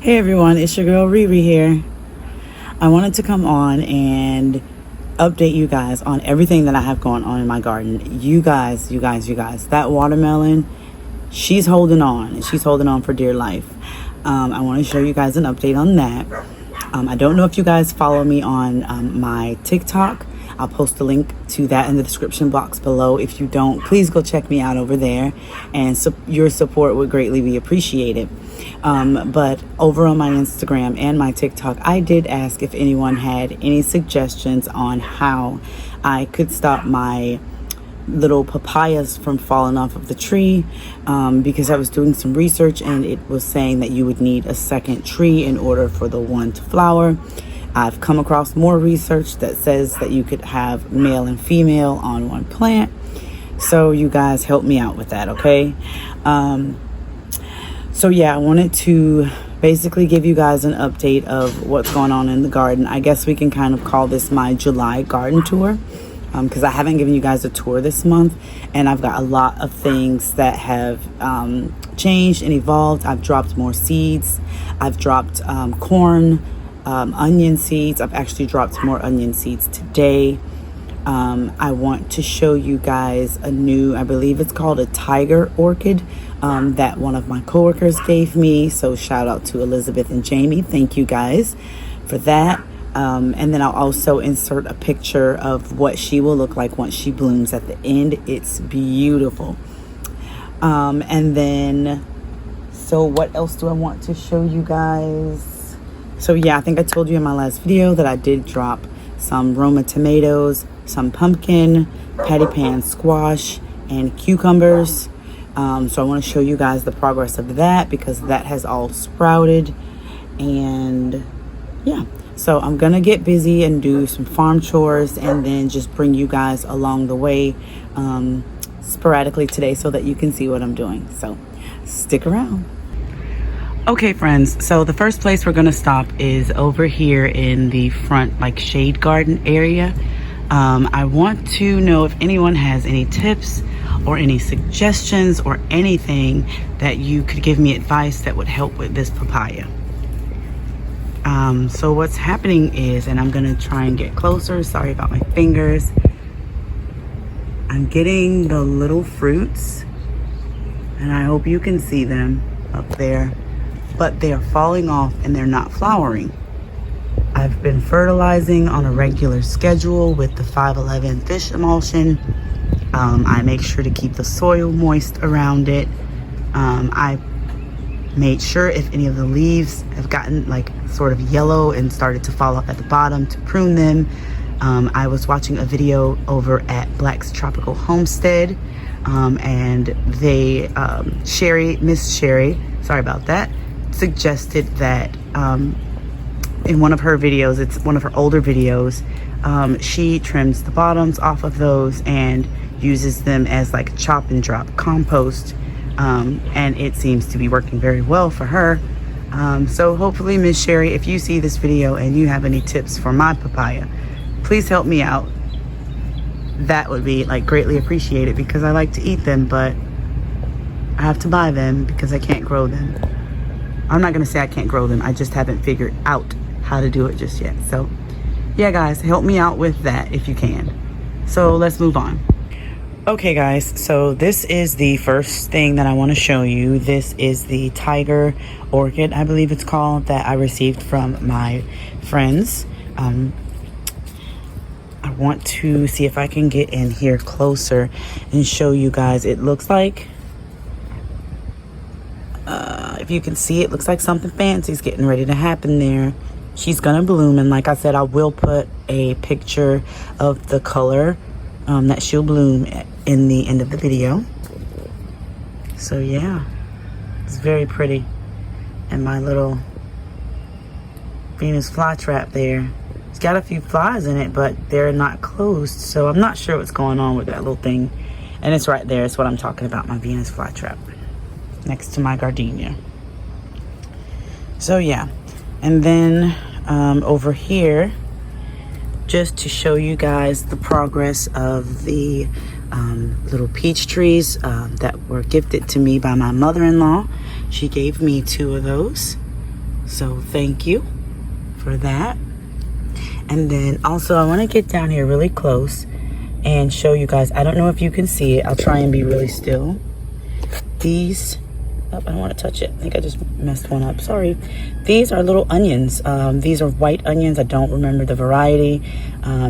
Hey everyone, it's your girl RiRi here. I wanted to come on and update you guys on everything that I have going on in my garden. You guys, that watermelon, she's holding on, and she's holding on for dear life. I want to show you guys an update on that. I don't know if you guys follow me on my TikTok. I'll post a link to that in the description box below. If you don't, please go check me out over there, and your support would greatly be appreciated. But over on my Instagram and my TikTok, I did ask if anyone had any suggestions on how I could stop my little papayas from falling off of the tree, because I was doing some research and it was saying that you would need a second tree in order for the one to flower. I've come across more research that says that you could have male and female on one plant. So you guys help me out with that, okay? So yeah, I wanted to basically give you guys an update of what's going on in the garden. I guess we can kind of call this my July garden tour, because I haven't given you guys a tour this month, and I've got a lot of things that have changed and evolved. I've dropped more seeds. I've dropped corn, onion seeds. I've actually dropped more onion seeds today. I want to show you guys a new, I believe it's called a tiger orchid, that one of my coworkers gave me. So shout out to Elizabeth and Jamie. Thank you guys for that. And then I'll also insert a picture of what she will look like once she blooms at the end. It's beautiful. And then, so what else do I want to show you guys? So yeah, I think I told you in my last video that I did drop some Roma tomatoes, some pumpkin, patty pan squash, and cucumbers. So I want to show you guys the progress of that, because that has all sprouted. And yeah, so I'm gonna get busy and do some farm chores, and then just bring you guys along the way sporadically today so that you can see what I'm doing. So stick around. Okay friends, so the first place we're gonna stop is over here in the front, like, shade garden area. I want to know if anyone has any tips or any suggestions or anything that you could give me advice that would help with this papaya. So what's happening is, and I'm gonna try and get closer, sorry about my fingers, I'm getting the little fruits, and I hope you can see them up there, but they are falling off and they're not flowering. I've been fertilizing on a regular schedule with the 511 fish emulsion. I make sure to keep the soil moist around it. I made sure if any of the leaves have gotten like sort of yellow and started to fall off at the bottom, to prune them. I was watching a video over at Black's Tropical Homestead, and they, Miss Sherry, sorry about that, suggested that in one of her videos, it's one of her older videos, she trims the bottoms off of those and uses them as like chop and drop compost, and it seems to be working very well for her. So hopefully, Miss Sherry, if you see this video and you have any tips for my papaya, please help me out. That would be like greatly appreciated, because I like to eat them, but I have to buy them because I can't grow them. I'm not gonna say I can't grow them, I just haven't figured out how to do it just yet. So yeah guys, help me out with that if you can. So let's move on. Okay guys, so this is the first thing that I want to show you. This is the tiger orchid, I believe it's called, that I received from my friends. I want to see if I can get in here closer and show you guys. It looks like, if you can see, it looks like something fancy is getting ready to happen there. She's gonna bloom, and like I said, I will put a picture of the color that she'll bloom in the end of the video. So yeah, it's very pretty. And my little Venus flytrap there, it's got a few flies in it, but they're not closed, so I'm not sure what's going on with that little thing. And it's right there, it's what I'm talking about, my Venus flytrap, next to my gardenia. So yeah, and then over here, just to show you guys the progress of the little peach trees that were gifted to me by my mother-in-law. She gave me 2 of those. So thank you for that. And then also I want to get down here really close and show you guys. I don't know if you can see it. I'll try and be really still. These, oh, I don't want to touch it. I think I just messed one up. Sorry. These are little onions. These are white onions. I don't remember the variety.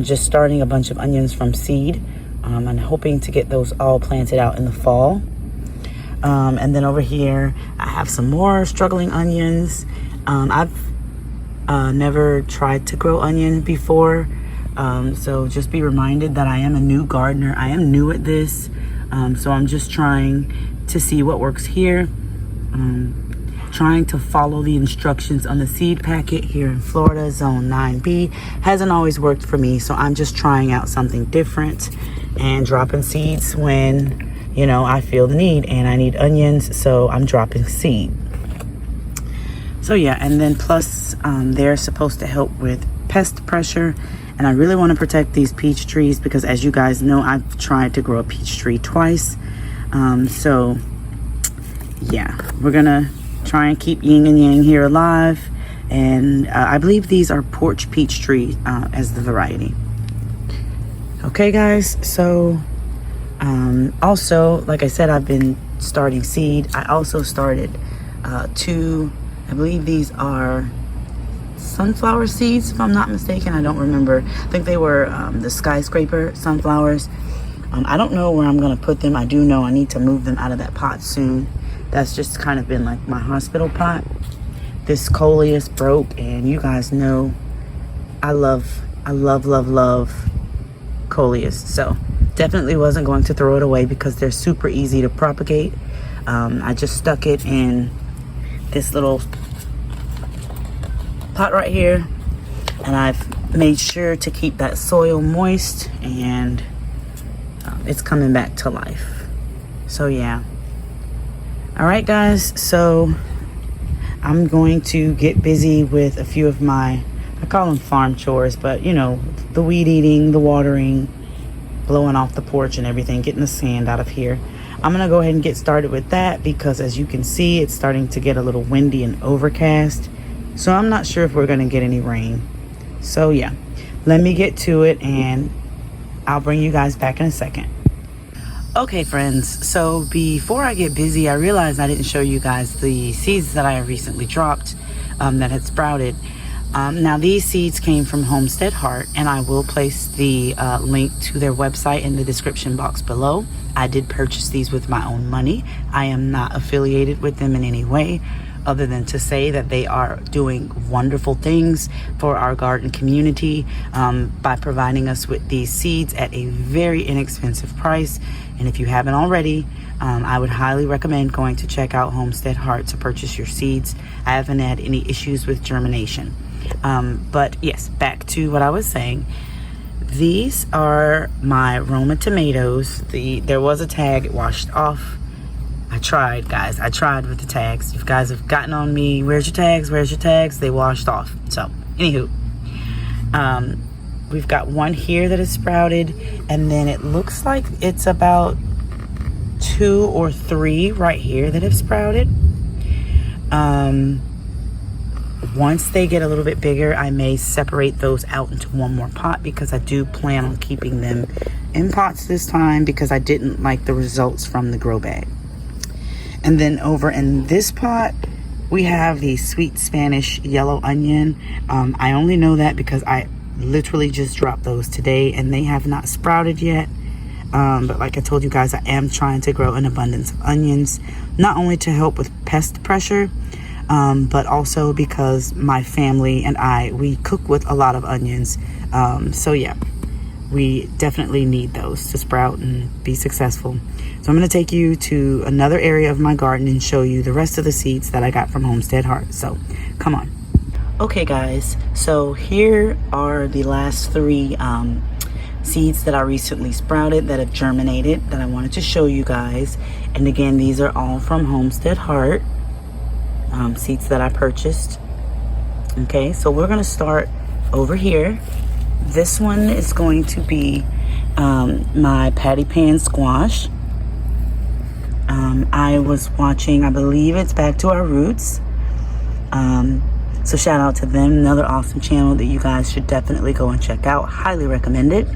Just starting a bunch of onions from seed. I'm hoping to get those all planted out in the fall. And then over here, I have some more struggling onions. I've never tried to grow onion before. So just be reminded that I am a new gardener. I am new at this. So I'm just trying to see what works here. Trying to follow the instructions on the seed packet here in Florida, zone 9B. Hasn't always worked for me, so I'm just trying out something different and dropping seeds when, you know, I feel the need, and I need onions, so I'm dropping seed. So yeah, and then plus they're supposed to help with pest pressure, and I really want to protect these peach trees because, as you guys know, I've tried to grow a peach tree twice. So yeah, we're gonna try and keep yin and yang here alive, and I believe these are porch peach tree as the variety. Okay guys, so also, like I said, I've been starting seed. I also started two, I believe these are sunflower seeds, if I'm not mistaken. I don't remember. I think they were the skyscraper sunflowers. I don't know where I'm gonna put them. I do know I need to move them out of that pot soon. That's just kind of been like my hospital pot. This coleus broke, and you guys know I love coleus. So definitely wasn't going to throw it away because they're super easy to propagate. I just stuck it in this little pot right here, and I've made sure to keep that soil moist, and it's coming back to life. So yeah. All right guys, so I'm going to get busy with a few of my, I call them farm chores, but you know, the weed eating, the watering, blowing off the porch and everything, getting the sand out of here. I'm gonna go ahead and get started with that because, as you can see, it's starting to get a little windy and overcast. So I'm not sure if we're gonna get any rain. So yeah, let me get to it and I'll bring you guys back in a second. Okay friends, so before I get busy, I realized I didn't show you guys the seeds that I recently dropped that had sprouted. Now these seeds came from Homestead Heart, and I will place the link to their website in the description box below. I did purchase these with my own money. I am not affiliated with them in any way, other than to say that they are doing wonderful things for our garden community by providing us with these seeds at a very inexpensive price. And if you haven't already, I would highly recommend going to check out Homestead Heart to purchase your seeds. I haven't had any issues with germination. But yes, back to what I was saying. These are my Roma tomatoes. There was a tag, it washed off. I tried, guys. I tried with the tags. You guys have gotten on me. Where's your tags? Where's your tags? They washed off. So, anywho. We've got one here that is sprouted. And then it looks like it's about 2 or 3 right here that have sprouted. Once they get a little bit bigger, I may separate those out into one more pot because I do plan on keeping them in pots this time because I didn't like the results from the grow bag. And then over in this pot, we have the sweet Spanish yellow onion. I only know that because I literally just dropped those today and they have not sprouted yet. But like I told you guys, I am trying to grow an abundance of onions, not only to help with pest pressure, but also because my family and we cook with a lot of onions. So yeah, we definitely need those to sprout and be successful. So I'm going to take you to another area of my garden and show you the rest of the seeds that I got from Homestead Heart. So come on. Okay guys, so here are the last 3 seeds that I recently sprouted that have germinated that I wanted to show you guys. And again, these are all from Homestead Heart, seeds that I purchased. Okay, so we're going to start over here. This one is going to be my patty pan squash. I was watching, I believe it's Back to Our Roots. So shout out to them. Another awesome channel that you guys should definitely go and check out. Highly recommend it.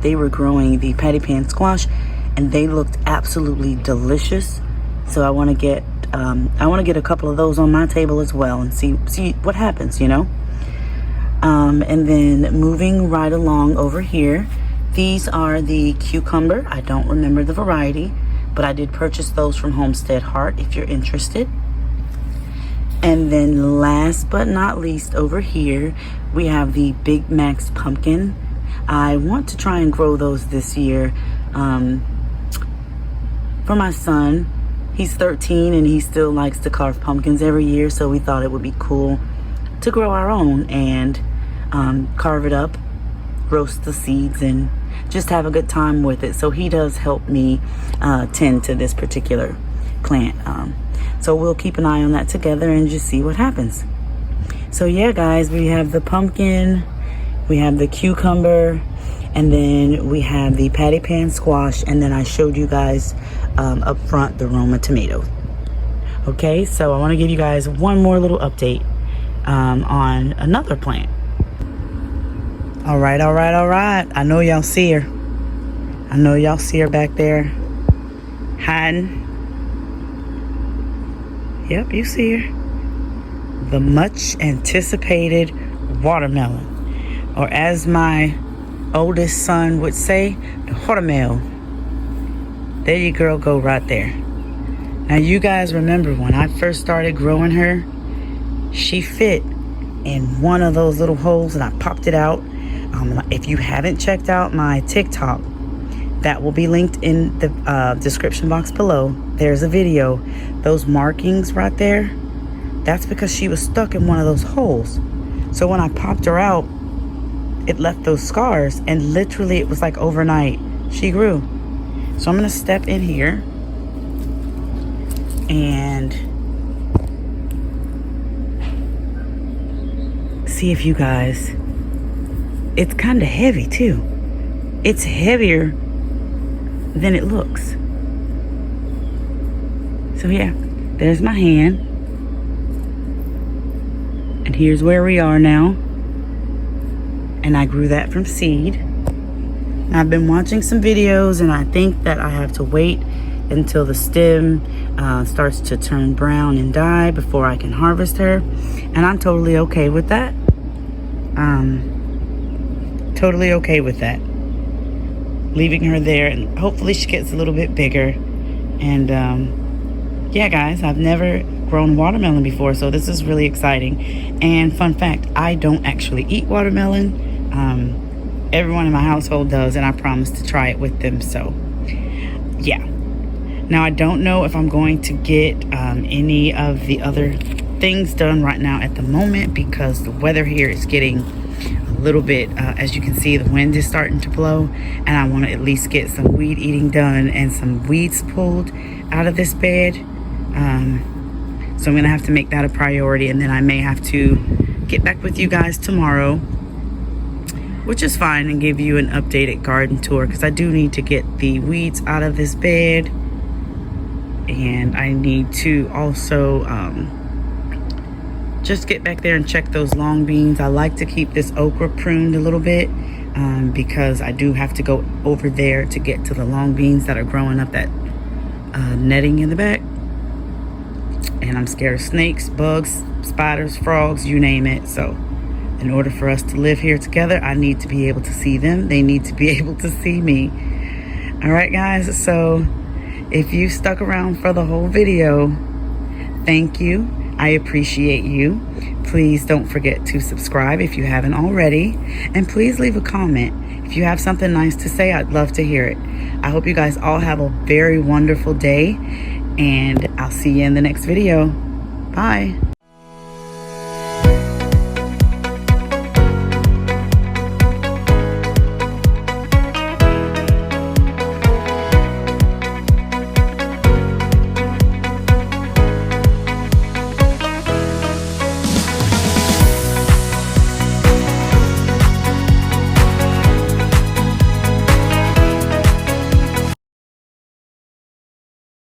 They were growing the patty pan squash, and they looked absolutely delicious. So I want to get a couple of those on my table as well, and see what happens, you know. And then moving right along over here, these are the cucumber. I don't remember the variety, but I did purchase those from Homestead Heart if you're interested. And then last but not least over here, we have the Big Mac's pumpkin. I want to try and grow those this year for my son. He's 13 and he still likes to carve pumpkins every year, so we thought it would be cool to grow our own and carve it up, roast the seeds, and just have a good time with it. So he does help me tend to this particular plant. So we'll keep an eye on that together and just see what happens. So yeah, guys, we have the pumpkin, we have the cucumber, and then we have the patty pan squash, and then I showed you guys up front the Roma tomato. Okay, so I want to give you guys one more little update on another plant. All right. I know y'all see her. I know y'all see her back there hiding. Yep, you see her. The much anticipated watermelon, or as my oldest son would say, the watermelon. There you girl go right there. Now you guys remember when I first started growing her, she fit in one of those little holes and I popped it out. If you haven't checked out my TikTok, that will be linked in the description box below. There's a video. Those markings right there, that's because she was stuck in one of those holes. So when I popped her out, it left those scars, and literally it was like overnight she grew. So I'm gonna step in here and see if you guys, it's kind of heavy too. It's heavier than it looks. So yeah, there's my hand. And here's where we are now. And I grew that from seed. I've been watching some videos, and I think that I have to wait until the stem starts to turn brown and die before I can harvest her. And I'm totally okay with that. Totally okay with that. Leaving her there, and hopefully she gets a little bit bigger. And yeah, guys, I've never grown watermelon before, so this is really exciting. And fun fact, I don't actually eat watermelon. Everyone in my household does, and I promise to try it with them. So yeah. Now I don't know if I'm going to get any of the other things done right now at the moment, because the weather here is getting a little bit, as you can see, the wind is starting to blow, and I want to at least get some weed eating done and some weeds pulled out of this bed. So I'm gonna have to make that a priority, and then I may have to get back with you guys tomorrow, which is fine, and give you an updated garden tour, because I do need to get the weeds out of this bed, and I need to also just get back there and check those long beans. I like to keep this okra pruned a little bit because I do have to go over there to get to the long beans that are growing up that netting in the back. And I'm scared of snakes, bugs, spiders, frogs, you name it. So in order for us to live here together, I need to be able to see them. They need to be able to see me. All right, guys. So if you stuck around for the whole video, thank you. I appreciate you. Please don't forget to subscribe if you haven't already. And please leave a comment. If you have something nice to say, I'd love to hear it. I hope you guys all have a very wonderful day, and I'll see you in the next video. Bye.